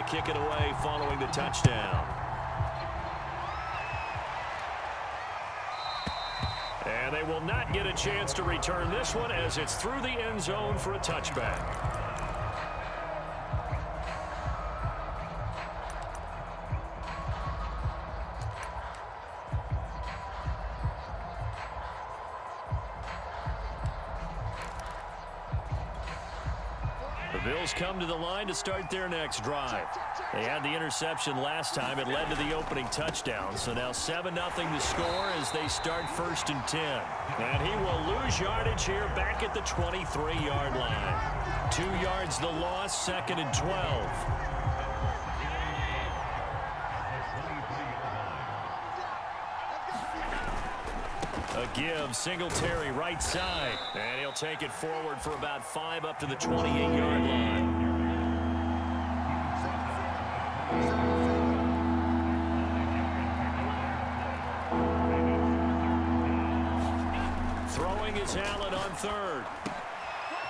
to kick it away following the touchdown. And they will not get a chance to return this one as it's through the end zone for a touchback. Bills come to the line to start their next drive. They had the interception last time. It led to the opening touchdown. So now 7-0 to score as they start 1st and 10. And he will lose yardage here back at the 23-yard line. 2 yards the loss, 2nd and 12. A give, Singletary right side. And he'll take it forward for about 5 up to the 28-yard line. Throwing is Allen on 3rd.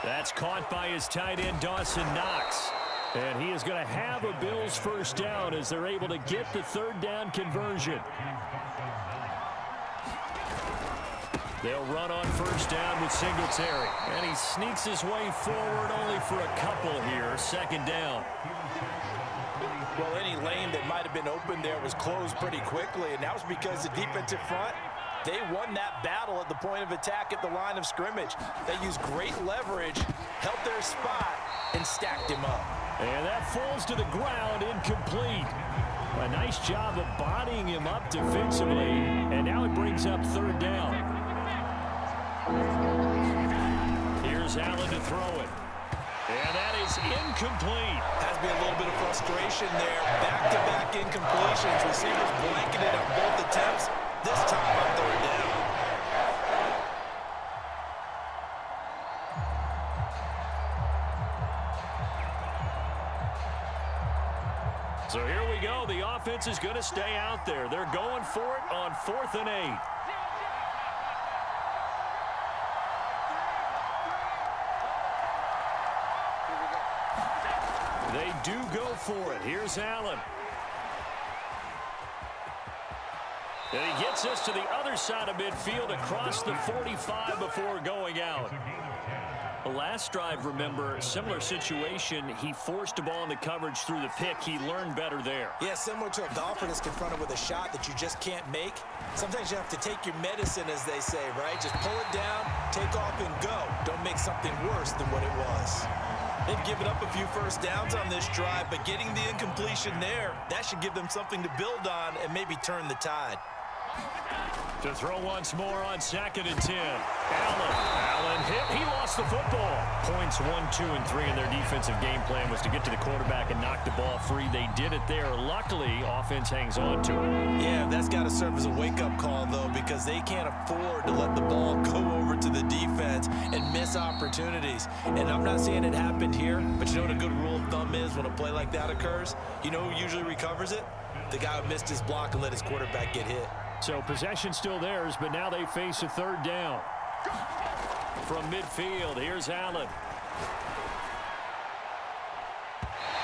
That's caught by his tight end, Dawson Knox. And he is going to have a Bills 1st down as they're able to get the 3rd down conversion. They'll run on 1st down with Singletary. And he sneaks his way forward only for a couple here. 2nd down. Well, any lane that might have been open there was closed pretty quickly, and that was because the defensive front, they won that battle at the point of attack at the line of scrimmage. They used great leverage, held their spot, and stacked him up. And that falls to the ground, incomplete. A nice job of bodying him up defensively, and now it brings up 3rd down. Here's Allen to throw it. And that is incomplete. Has to be a little bit of frustration there. Back-to-back incompletions. Receivers blanketed on both attempts. This time on 3rd down. So here we go. The offense is going to stay out there. They're going for it on 4th and 8. They do go for it. Here's Allen. And he gets us to the other side of midfield across the 45 before going out. The last drive, remember, similar situation. He forced a ball into coverage through the pick. He learned better there. Yeah, similar to a golfer that's confronted with a shot that you just can't make. Sometimes you have to take your medicine, as they say, right? Just pull it down, take off, and go. Don't make something worse than what it was. They've given up a few 1st downs on this drive, but getting the incompletion there, that should give them something to build on and maybe turn the tide. To throw once more on 2nd and 10. Allen hit. He lost the football. Points 1, 2, and 3 in their defensive game plan was to get to the quarterback and knock the ball free. They did it there. Luckily, offense hangs on to it. Yeah, that's got to serve as a wake-up call, though, because they can't afford to let the ball go over to the defense and miss opportunities. And I'm not saying it happened here, but you know what a good rule of thumb is when a play like that occurs? You know who usually recovers it? The guy who missed his block and let his quarterback get hit. So possession still theirs, but now they face a 3rd down. From midfield, here's Allen.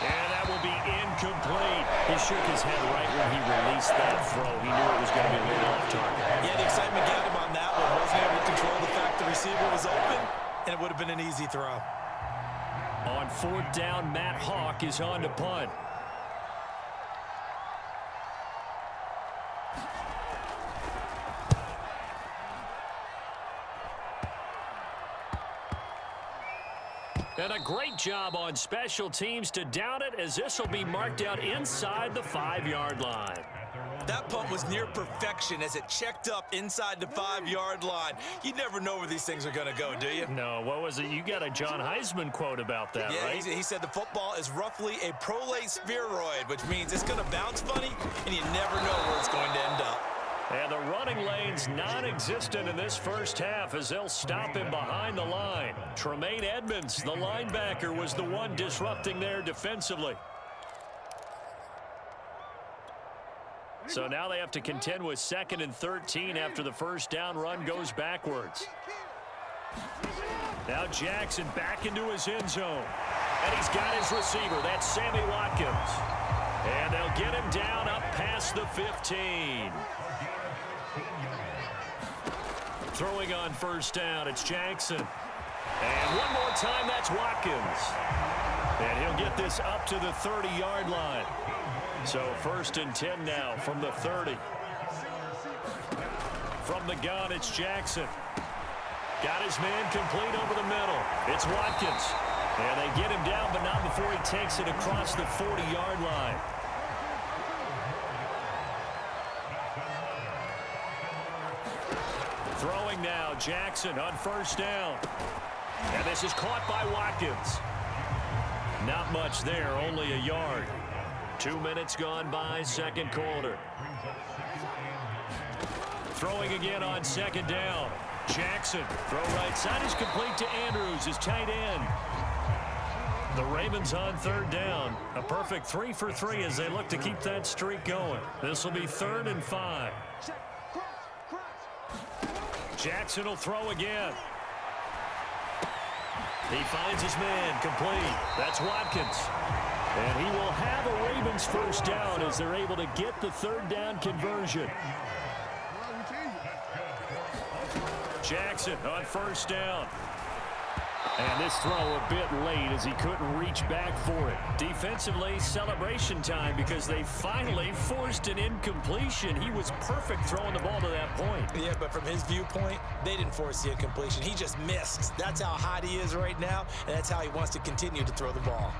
And that will be incomplete. He shook his head right when he released that throw. He knew it was going to be a little off target. Yeah, the excitement got him on that one. Wasn't able to control the fact the receiver was open, and it would have been an easy throw. On 4th down, Matt Hawk is on to punt. And a great job on special teams to down it, as this will be marked out inside the 5-yard line. That punt was near perfection as it checked up inside the 5-yard line. You never know where these things are going to go, do you? No, what was it? You got a John Heisman quote about that, yeah, right? He said the football is roughly a prolate spheroid, which means it's going to bounce funny, and you never know where it's going to end up. And the running lane's non-existent in this 1st half as they'll stop him behind the line. Tremaine Edmonds, the linebacker, was the one disrupting there defensively. So now they have to contend with 2nd and 13 after the 1st down run goes backwards. Now Jackson back into his end zone. And he's got his receiver. That's Sammy Watkins. And they'll get him down up past the 15. Throwing on first down, it's Jackson. And one more time, that's Watkins. And he'll get this up to the 30-yard line. So 1st and 10 now from the 30. From the gun, it's Jackson. Got his man complete over the middle. It's Watkins. And they get him down, but not before he takes it across the 40-yard line. Throwing now, Jackson on first down. And this is caught by Watkins. Not much there, only a yard. 2 minutes gone by, second quarter. Throwing again on second down. Jackson, throw right side is complete to Andrews, his tight end. The Ravens on third down. A perfect 3 for 3 as they look to keep that streak going. This will be 3rd and 5. Jackson will throw again. He finds his man complete. That's Watkins. And he will have a Ravens first down as they're able to get the third down conversion. Jackson on first down. And this throw a bit late as he couldn't reach back for it. Defensively, celebration time because they finally forced an incompletion. He was perfect throwing the ball to that point. Yeah, but from his viewpoint, they didn't force the incompletion. He just missed. That's how hot he is right now, and that's how he wants to continue to throw the ball.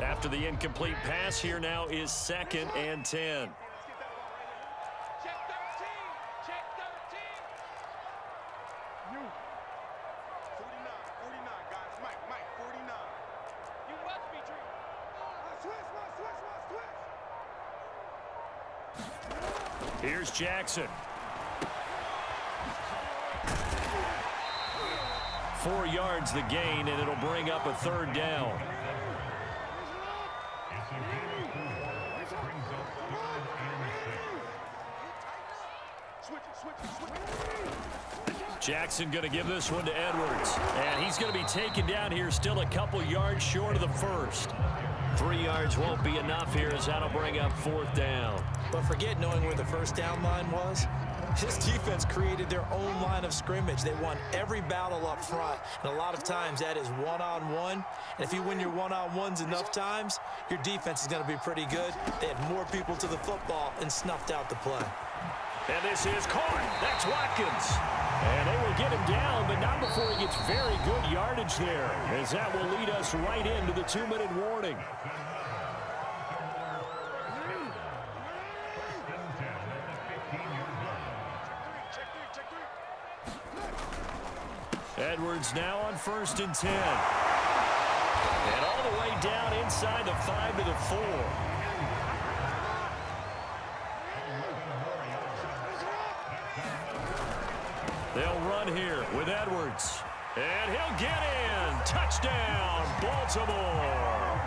After the incomplete pass, here now is 2nd and 10. Here's Jackson. 4 yards the gain, and it'll bring up a third down. Jackson going to give this one to Edwards. And he's going to be taken down here still a couple yards short of the first. 3 yards won't be enough here as that'll bring up 4th down. But forget knowing where the first down line was. This defense created their own line of scrimmage. They won every battle up front. And a lot of times that is one-on-one. And if you win your one-on-ones enough times, your defense is going to be pretty good. They had more people to the football and snuffed out the play. And this is caught. That's Watkins. And they will get him down, but not before he gets very good yardage there, as that will lead us right into the 2-minute warning. Edwards now on 1st and 10. And all the way down inside the 5 to the 4. They'll run here with Edwards. And he'll get in. Touchdown, Baltimore.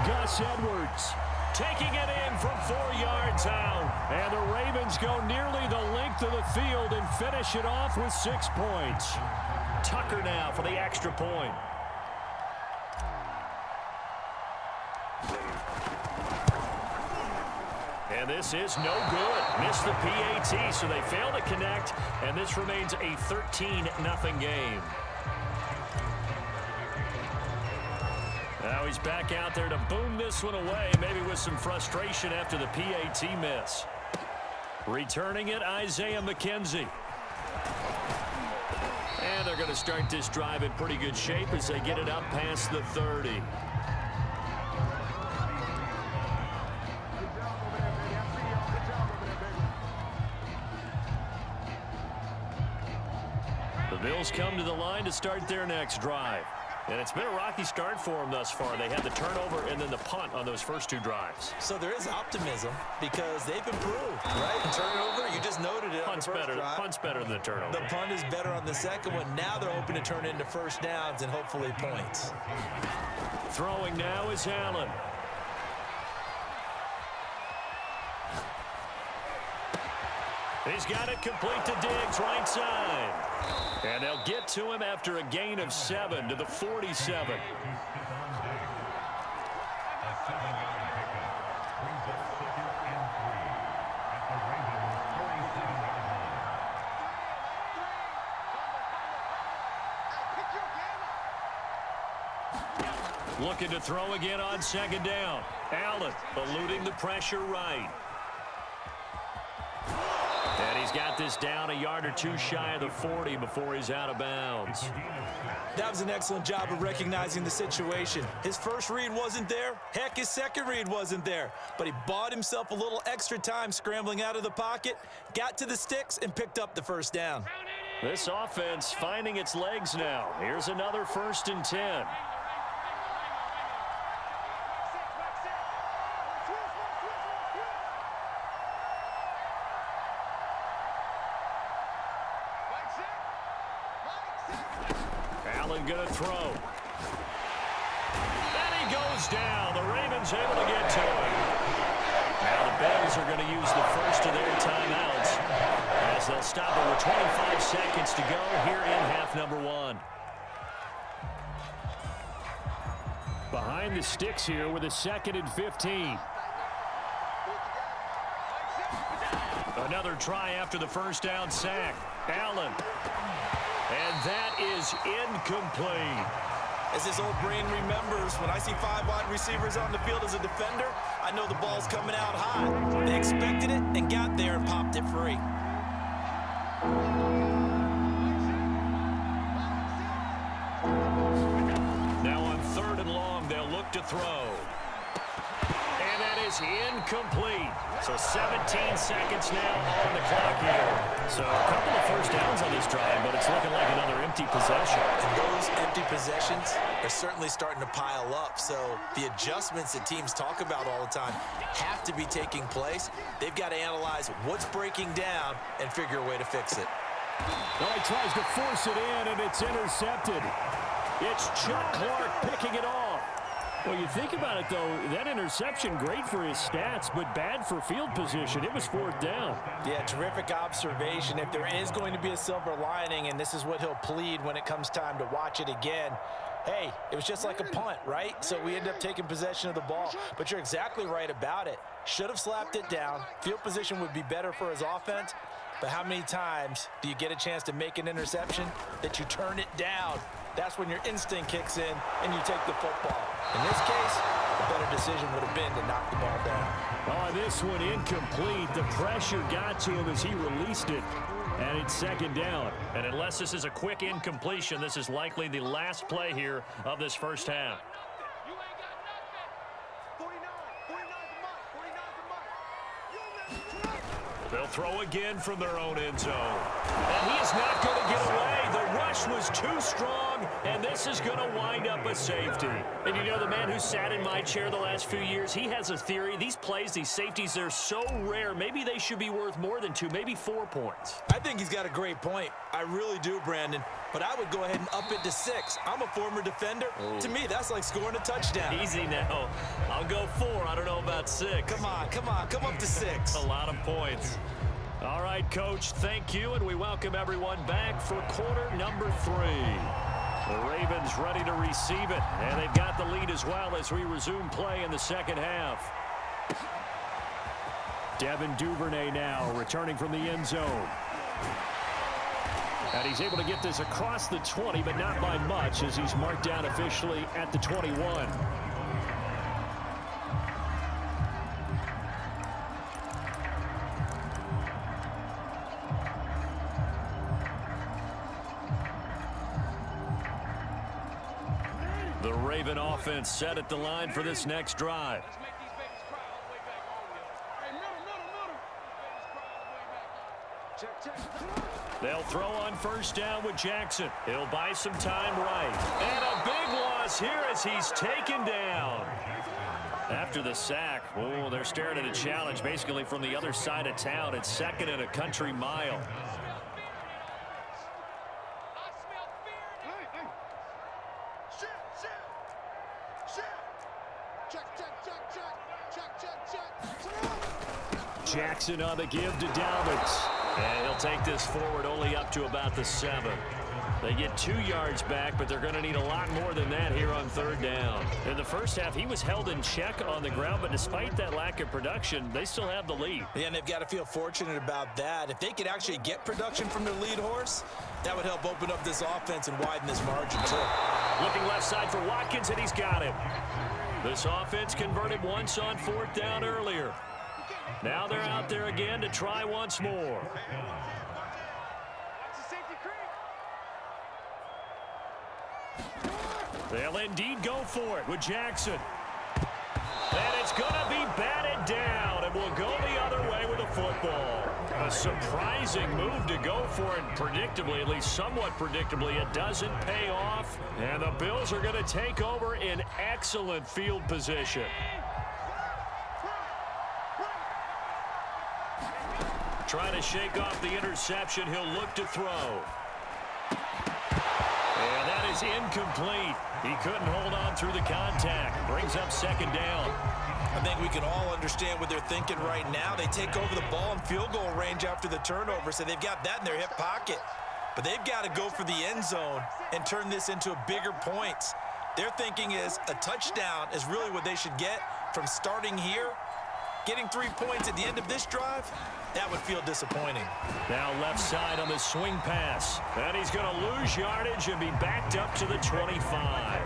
Gus Edwards taking it in from 4 yards out. And the Ravens go nearly the length of the field and finish it off with 6 points. Tucker now for the extra point. And this is no good. Missed the PAT, so they fail to connect, and this remains a 13-0 game. Now he's back out there to boom this one away, maybe with some frustration after the PAT miss. Returning it, Isaiah McKenzie. And they're going to start this drive in pretty good shape as they get it up past the 30. The Bills come to the line to start their next drive. And it's been a rocky start for them thus far. They had the turnover and then the punt on those first 2 drives. So there is optimism because they've improved, right? The turnover, you just noted it. Punt's better than the turnover. The punt is better on the second one. Now they're hoping to turn into first downs and hopefully points. Throwing now is Allen. He's got it complete to Diggs, right side. And they'll get to him after a gain of 7 to the 47. Looking to throw again on second down. Allen eluding the pressure right. And he's got this down a yard or two shy of the 40 before he's out of bounds. That was an excellent job of recognizing the situation. His first read wasn't there. Heck, his second read wasn't there. But he bought himself a little extra time scrambling out of the pocket, got to the sticks, and picked up the first down. This offense finding its legs now. Here's another 1st and 10. Allen going to throw. And he goes down. The Ravens able to get to him. Now the Bills are going to use the first of their timeouts as they'll stop it with 25 seconds to go here in half number 1. Behind the sticks here with a 2nd and 15. Another try after the first down sack. Allen. And that is incomplete. As his old brain remembers, when I see 5 wide receivers on the field as a defender, I know the ball's coming out high. They expected it and got there and popped it free. Now on 3rd and long, they'll look to throw. And that is incomplete. So 17 seconds now on the clock here. So a couple of first downs on this drive, but it's looking like another empty possession. And those empty possessions are certainly starting to pile up. So the adjustments that teams talk about all the time have to be taking place. They've got to analyze what's breaking down and figure a way to fix it. Well, he tries to force it in, and it's intercepted. It's Chuck Clark picking it off. Well, you think about it, though, that interception, great for his stats, but bad for field position. It was 4th down. Yeah, terrific observation. If there is going to be a silver lining, and this is what he'll plead when it comes time to watch it again, hey, it was just like a punt, right? So we end up taking possession of the ball. But you're exactly right about it. Should have slapped it down. Field position would be better for his offense. But how many times do you get a chance to make an interception that you turn it down? That's when your instinct kicks in and you take the football. In this case, the better decision would have been to knock the ball down. Oh, this one incomplete. The pressure got to him as he released it. And it's 2nd down. And unless this is a quick incompletion, this is likely the last play here of this first half. They'll throw again from their own end zone. And he is not going to get away. The rush was too strong, and this is going to wind up a safety. And you know, the man who sat in my chair the last few years, he has a theory. These plays, these safeties, they're so rare. Maybe they should be worth more than 2, maybe 4 points. I think he's got a great point. I really do, Brandon. But I would go ahead and up it to 6. I'm a former defender. Ooh. To me, that's like scoring a touchdown. Easy now. I'll go 4. I don't know about 6. Come on. Come up to 6. A lot of points. All right, Coach, thank you, and we welcome everyone back for quarter number 3. The Ravens ready to receive it, and they've got the lead as well as we resume play in the second half. Devin Duvernay now returning from the end zone. And he's able to get this across the 20, but not by much as he's marked down officially at the 21. The Raven offense set at the line for this next drive. They'll throw on first down with Jackson. He'll buy some time right. And a big loss here as he's taken down. After the sack, oh, they're staring at a challenge basically from the other side of town. It's 2nd and a country mile. Jackson on the give to Dalvin. And he'll take this forward only up to about the 7. They get 2 yards back, but they're going to need a lot more than that here on 3rd down. In the first half, he was held in check on the ground, but despite that lack of production, they still have the lead. Yeah, and they've got to feel fortunate about that. If they could actually get production from their lead horse, that would help open up this offense and widen this margin, too. Looking left side for Watkins, and he's got him. This offense converted once on 4th down earlier. Now they're out there again to try once more. They'll indeed go for it with Jackson. And it's going to be batted down, and will go the other way with the football. A surprising move to go for it, predictably, at least somewhat predictably. It doesn't pay off, and the Bills are going to take over in excellent field position. Trying to shake off the interception. He'll look to throw. And that is incomplete. He couldn't hold on through the contact. Brings up 2nd down. I think we can all understand what they're thinking right now. They take over the ball in field goal range after the turnover, so they've got that in their hip pocket. But they've got to go for the end zone and turn this into a bigger points. Their thinking is a touchdown is really what they should get from starting here. Getting 3 points at the end of this drive, that would feel disappointing. Now left side on the swing pass. And he's going to lose yardage and be backed up to the 25.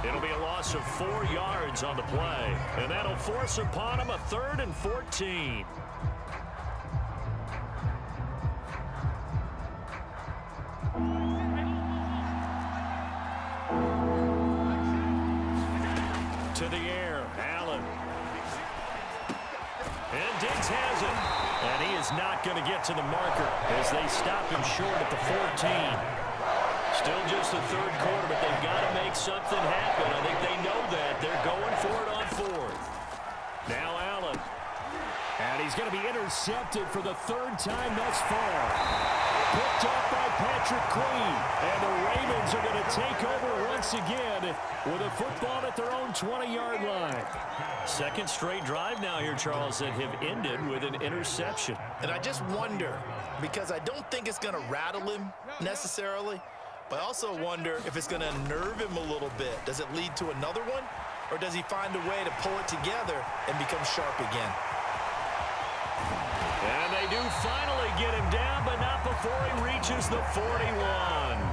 It'll be a loss of 4 yards on the play. And that'll force upon him a 3rd and 14. To the air, Allen. And Diggs has it. And he is not going to get to the marker as they stop him short at the 14. Still just the 3rd quarter, but they've got to make something happen. I think they know that. They're going for it on 4th. Now Allen. And he's going to be intercepted for the 3rd time thus far. Picked up by Patrick Queen. And the Ravens are going to take over once again with a football at their own 20-yard line. 2nd straight drive now here, Charles, that have ended with an interception. And I just wonder, because I don't think it's going to rattle him necessarily, but I also wonder if it's going to unnerve him a little bit. Does it lead to another one, or does he find a way to pull it together and become sharp again? And they do finally get him down, but not before he reaches the 41.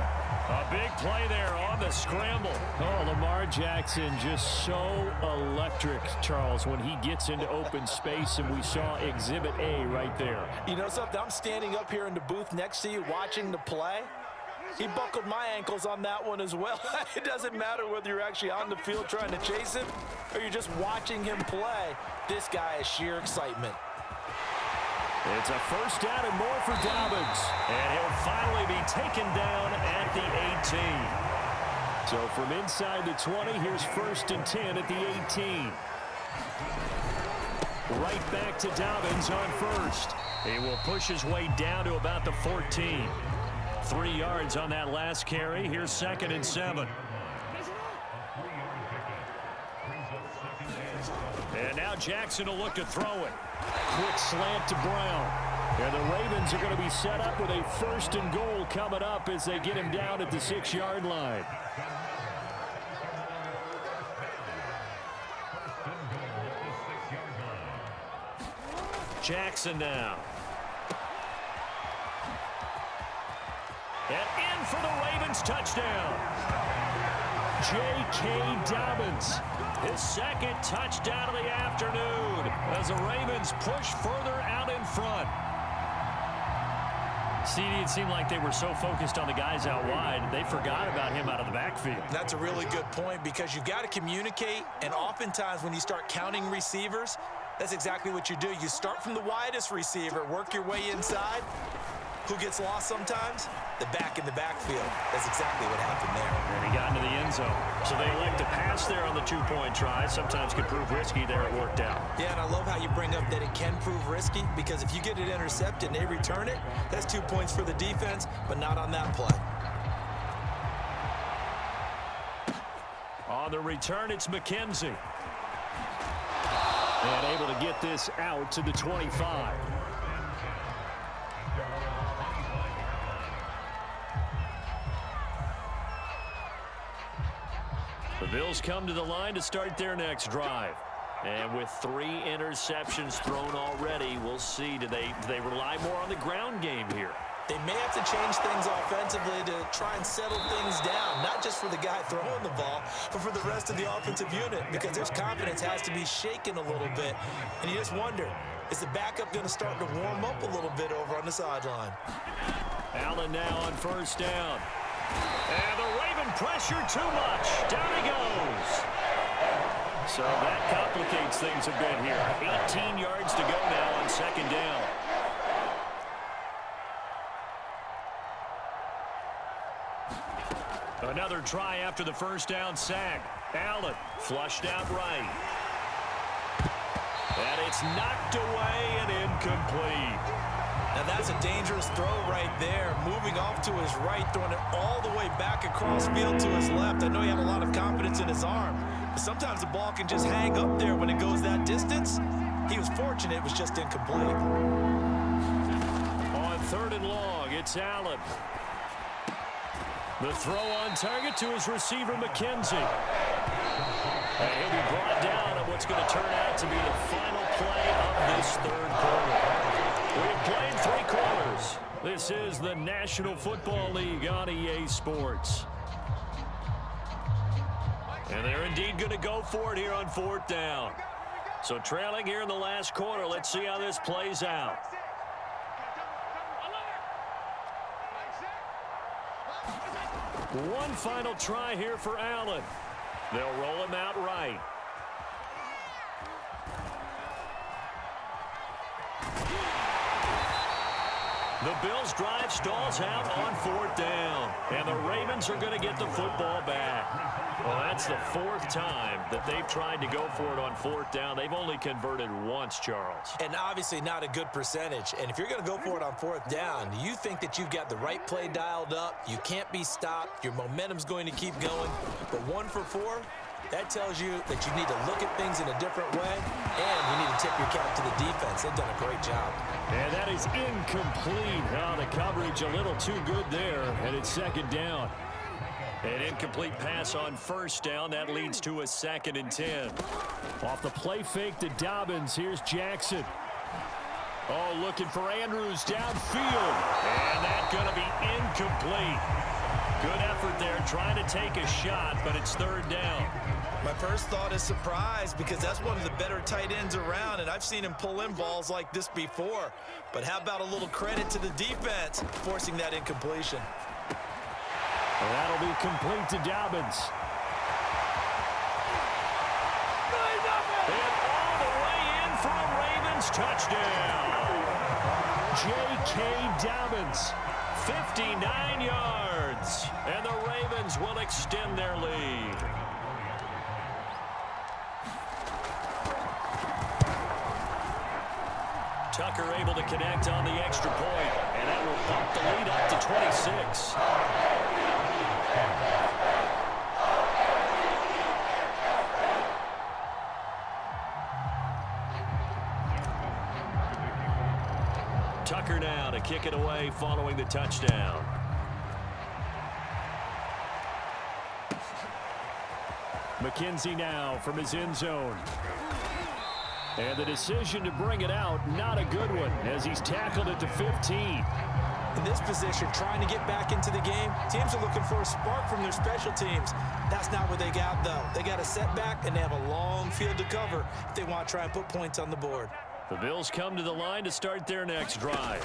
A big play there on the scramble. Oh, Lamar Jackson just so electric, Charles, when he gets into open space, and we saw Exhibit A right there. You know something? I'm standing up here in the booth next to you watching the play. He buckled my ankles on that one as well. It doesn't matter whether you're actually on the field trying to chase him or you're just watching him play. This guy is sheer excitement. It's a 1st down and more for Dobbins. And he'll finally be taken down at the 18. So from inside the 20, here's 1st and 10 at the 18. Right back to Dobbins on 1st. He will push his way down to about the 14. 3 yards on that last carry. Here's 2nd and 7. And now Jackson will look to throw it. Quick slant to Brown. And the Ravens are going to be set up with a 1st and goal coming up as they get him down at the 6-yard line. Jackson now. And in for the Ravens touchdown. J.K. Dobbins. His 2nd touchdown of the afternoon as the Ravens push further out in front. CD, it seemed like they were so focused on the guys out wide, they forgot about him out of the backfield. That's a really good point because you've got to communicate, and oftentimes when you start counting receivers, that's exactly what you do. You start from the widest receiver, work your way inside. Who gets lost sometimes? The back in the backfield. That's exactly what happened there. And he got into the end zone. So they elect to pass there on the 2-point try. Sometimes could prove risky. There it worked out. Yeah, and I love how you bring up that it can prove risky because if you get it intercepted and they return it, that's 2 points for the defense, but not on that play. On the return, it's McKenzie. And able to get this out to the 25. The Bills come to the line to start their next drive. And with 3 interceptions thrown already, we'll see. Do they rely more on the ground game here? They may have to change things offensively to try and settle things down, not just for the guy throwing the ball, but for the rest of the offensive unit, because their confidence has to be shaken a little bit. And you just wonder, is the backup going to start to warm up a little bit over on the sideline? Allen now on first down. And the Raven pressure too much. Down he goes. So that complicates things a bit here. 18 yards to go now on second down. Another try after the first down sack. Allen flushed out right. And it's knocked away and incomplete. Now that's a dangerous throw right there. Moving off to his right, throwing it all the way back across field to his left. I know he had a lot of confidence in his arm, but sometimes the ball can just hang up there when it goes that distance. He was fortunate it was just incomplete. On third and long, it's Allen. The throw on target to his receiver, McKenzie. And he'll be brought down on what's going to turn out to be the final play of this third quarter. We've played 3 quarters. This is the National Football League on EA Sports. And they're indeed going to go for it here on 4th down. So trailing here in the last quarter, let's see how this plays out. One final try here for Allen. They'll roll him out right. The Bills' drive stalls out on 4th down. And the Ravens are going to get the football back. Well, that's the 4th time that they've tried to go for it on 4th down. They've only converted once, Charles. And obviously not a good percentage. And if you're going to go for it on 4th down, you think that you've got the right play dialed up. You can't be stopped. Your momentum's going to keep going. But 1 for 4, that tells you that you need to look at things in a different way, and you need to tip your cap to the defense. They've done a great job. And that is incomplete. Oh, the coverage a little too good there, and it's 2nd down. An incomplete pass on 1st down. That leads to a 2nd and 10. Off the play fake to Dobbins. Here's Jackson. Oh, looking for Andrews downfield. And that's going to be incomplete. Good effort there trying to take a shot, but it's 3rd down. My first thought is surprise, because that's one of the better tight ends around, and I've seen him pull in balls like this before. But how about a little credit to the defense forcing that incompletion? And that'll be complete to Dobbins. And all the way in for a Ravens touchdown. J.K. Dobbins. 59 yards. And the Ravens will extend their lead. Tucker able to connect on the extra point, and that will bump the lead up to 26. Tucker now to kick it away following the touchdown. McKenzie now from his end zone. And the decision to bring it out, not a good one, as he's tackled at the 15. In this position, trying to get back into the game, teams are looking for a spark from their special teams. That's not what they got, though. They got a setback, and they have a long field to cover if they want to try and put points on the board. The Bills come to the line to start their next drive.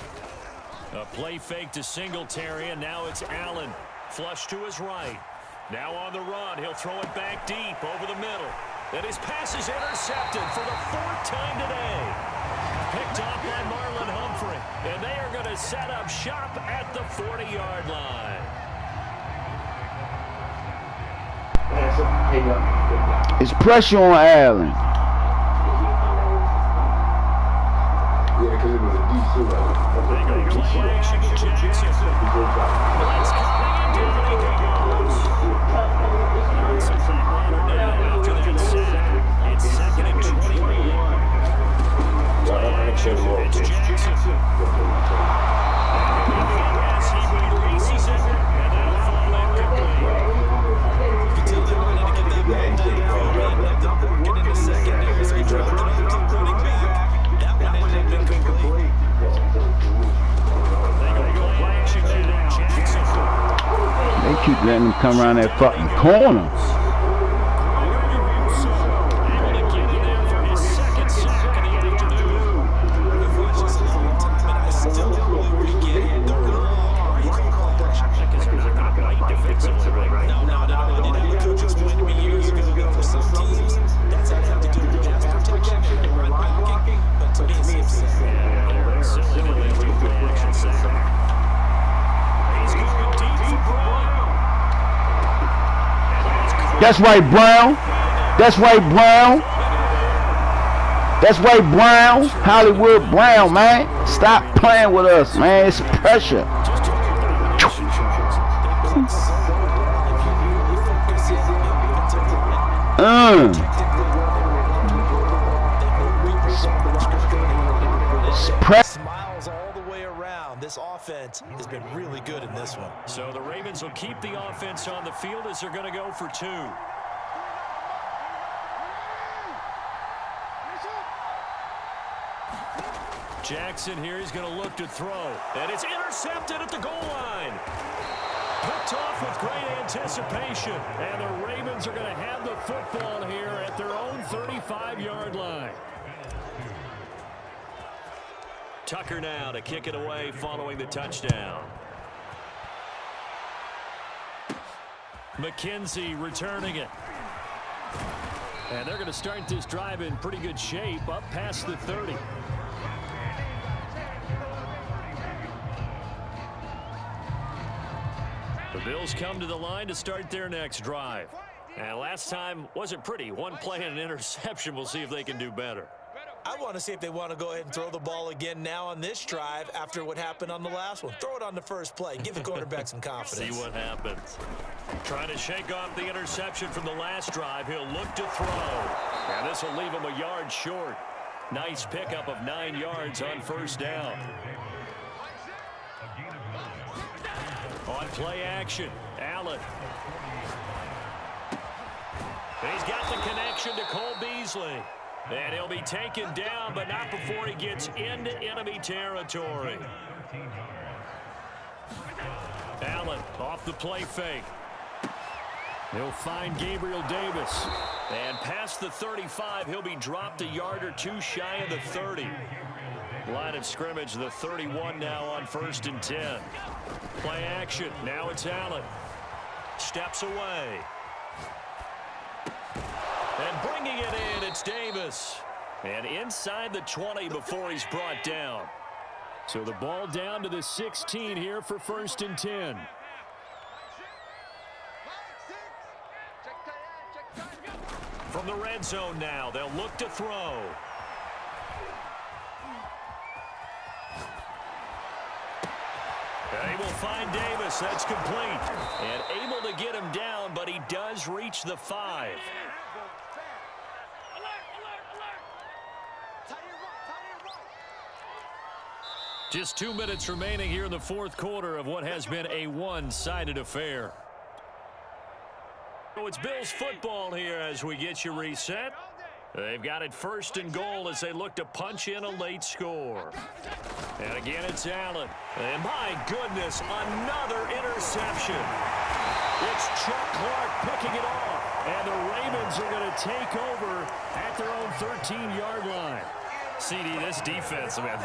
A play fake to Singletary, and now it's Allen. Flush to his right. Now on the run, he'll throw it back deep over the middle. And his pass is intercepted for the 4th time today. Picked off by Marlon Humphrey. And they are going to set up shop at the 40-yard line. It's pressure on Allen. Yeah, because it was a deep They go play action to Jackson. Let's coming into the goes. After that sack, it's 2nd and 21. Play action. It's Jackson. As he releases it, and that'll fall incomplete. You can tell they wanted to get that keep letting them come around that fucking corner. That's right, Brown. That's right, Brown. That's right, Brown. Hollywood Brown, man. Stop playing with us, man. It's pressure. Smiles all the way around. This offense has been really good in this one. So the Ravens will keep the offense on the field as they're going to go for 2. Jackson here is going to look to throw. And it's intercepted at the goal line. Picked off with great anticipation. And the Ravens are going to have the football here at their own 35-yard line. Tucker now to kick it away following the touchdown. McKenzie returning it. And they're going to start this drive in pretty good shape up past the 30. The Bills come to the line to start their next drive. And last time wasn't pretty. One play and an interception. We'll see if they can do better. I want to see if they want to go ahead and throw the ball again now on this drive after what happened on the last one. Throw it on the first play. Give the quarterback some confidence. See what happens. Trying to shake off the interception from the last drive. He'll look to throw. And this will leave him a yard short. Nice pickup of 9 yards on first down. On play action, Allen. He's got the connection to Cole Beasley. And he'll be taken down, but not before he gets into enemy territory. Allen off the play fake. He'll find Gabriel Davis. And past the 35, he'll be dropped a yard or 2 shy of the 30. Line of scrimmage, the 31 now on 1st and 10. Play action. Now it's Allen. Steps away. And bringing it in, it's Davis. And inside the 20 before he's brought down. So the ball down to the 16 here for 1st and 10. From the red zone now, they'll look to throw. They will find Davis. That's complete. And able to get him down, but he does reach the 5. Just 2 minutes remaining here in the 4th quarter of what has been a one-sided affair. So it's Bills football here as we get you reset. They've got it 1st and goal as they look to punch in a late score. And again, it's Allen. And my goodness, another interception. It's Chuck Clark picking it off. And the Ravens are going to take over at their own 13-yard line. CD, this defense, man,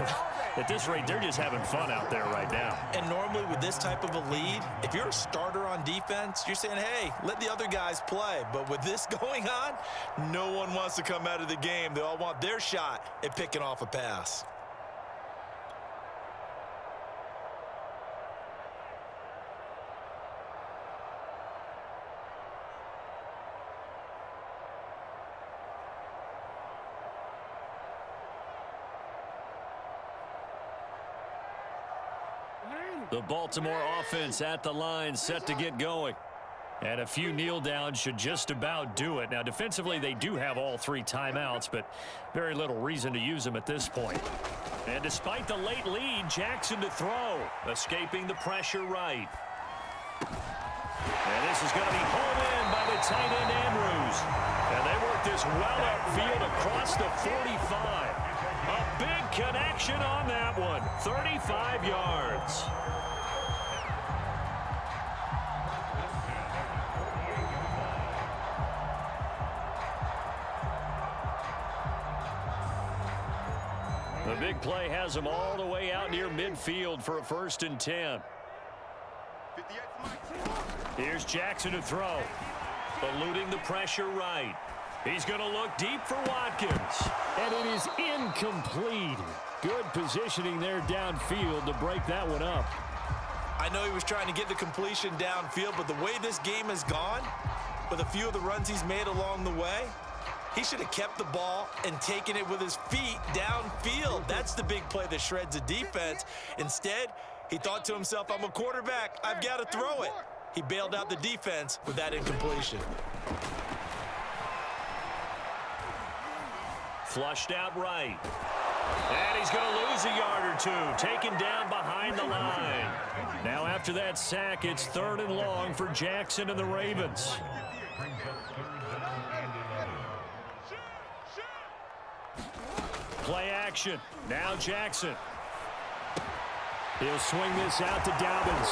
at this rate, they're just having fun out there right now. And normally with this type of a lead, if you're a starter on defense, you're saying, hey, let the other guys play. But with this going on, no one wants to come out of the game. They all want their shot at picking off a pass. The Baltimore offense at the line, set to get going. And a few kneel downs should just about do it. Now, defensively, they do have all 3 timeouts, but very little reason to use them at this point. And despite the late lead, Jackson to throw, escaping the pressure right. And this is going to be hauled in by the tight end Andrews. And they work this well upfield across the 45. A big connection on that one, 35 yards. play has them all the way out near midfield for a 1st and 10. Here's Jackson to throw. Eluding the pressure right. He's going to look deep for Watkins. And it is incomplete. Good positioning there downfield to break that one up. I know he was trying to get the completion downfield, but the way this game has gone, with a few of the runs he's made along the way, he should have kept the ball and taken it with his feet downfield. That's the big play that shreds the defense. Instead, he thought to himself, I'm a quarterback. I've got to throw it. He bailed out the defense with that incompletion. Flushed out right. And he's going to lose a yard or two. Taken down behind the line. Now after that sack, it's 3rd and long for Jackson and the Ravens. Play action. Now Jackson. He'll swing this out to Dobbins.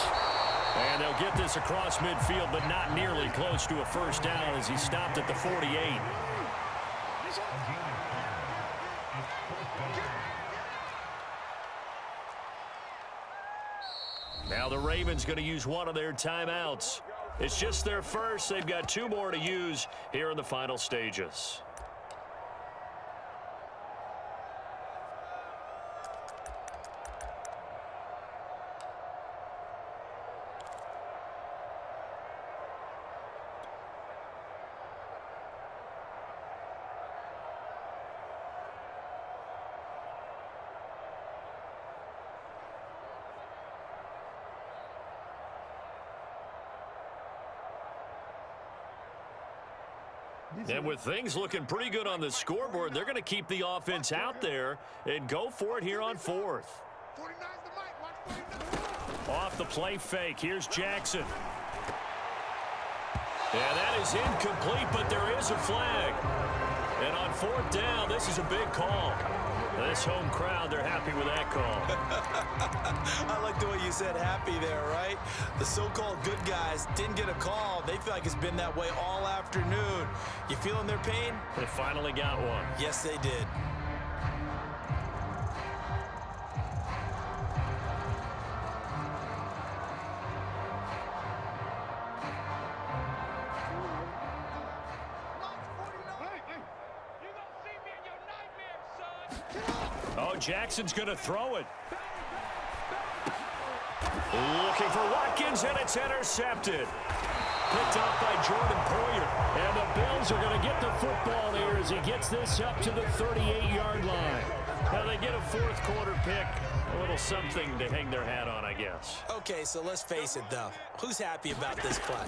And they'll get this across midfield, but not nearly close to a 1st down as he stopped at the 48. Now the Ravens going to use one of their timeouts. It's just their first. They've got 2 more to use here in the final stages. And with things looking pretty good on the scoreboard, they're going to keep the offense out there and go for it here on 4th. Off the play fake. Here's Jackson. Yeah, that is incomplete, but there is a flag. And on 4th down, this is a big call. This home crowd, they're happy with that call. I like the way you said happy there, right? The so-called good guys didn't get a call. They feel like it's been that way all afternoon. You feeling their pain? They finally got one. Yes, they did. Oh, Jackson's going to throw it. Looking for Watkins, and it's intercepted. Picked off by Jordan Poyer. And the Bills are going to get the football here as he gets this up to the 38-yard line. Now they get a 4th quarter pick. A little something to hang their hat on, I guess. Okay, so let's face it, though. Who's happy about this play?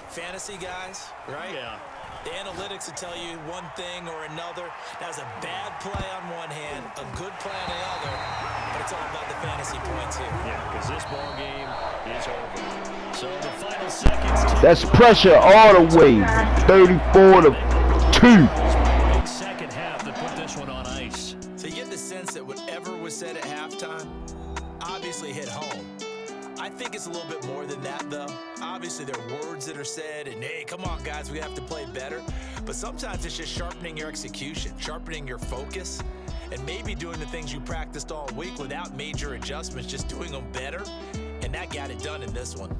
Fantasy guys, right? Yeah. The analytics will tell you one thing or another. That was a bad play on one hand, a good play on the other, but it's all about the fantasy points here. Yeah, because this ball game is over. So the final seconds. That's pressure all the way. 34-2. Big second half that put this one on ice. So you get the sense that whatever was said at halftime obviously hit home. I think it's a little bit more than that, though. Obviously, there are words that are said, and hey, come on, guys, we have to play better. But sometimes it's just sharpening your execution, sharpening your focus, and maybe doing the things you practiced all week without major adjustments, just doing them better. And that got it done in this one.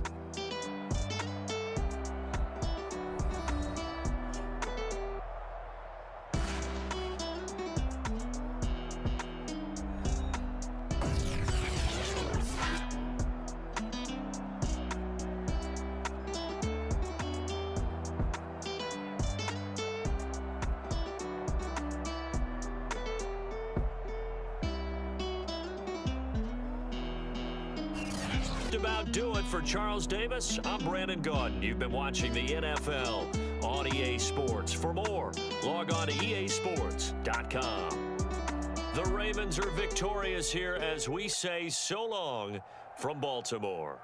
About do it for Charles Davis. I'm Brandon Gaudin. You've been watching the NFL on EA Sports. For more, log on to easports.com. The Ravens are victorious here as we say so long from Baltimore.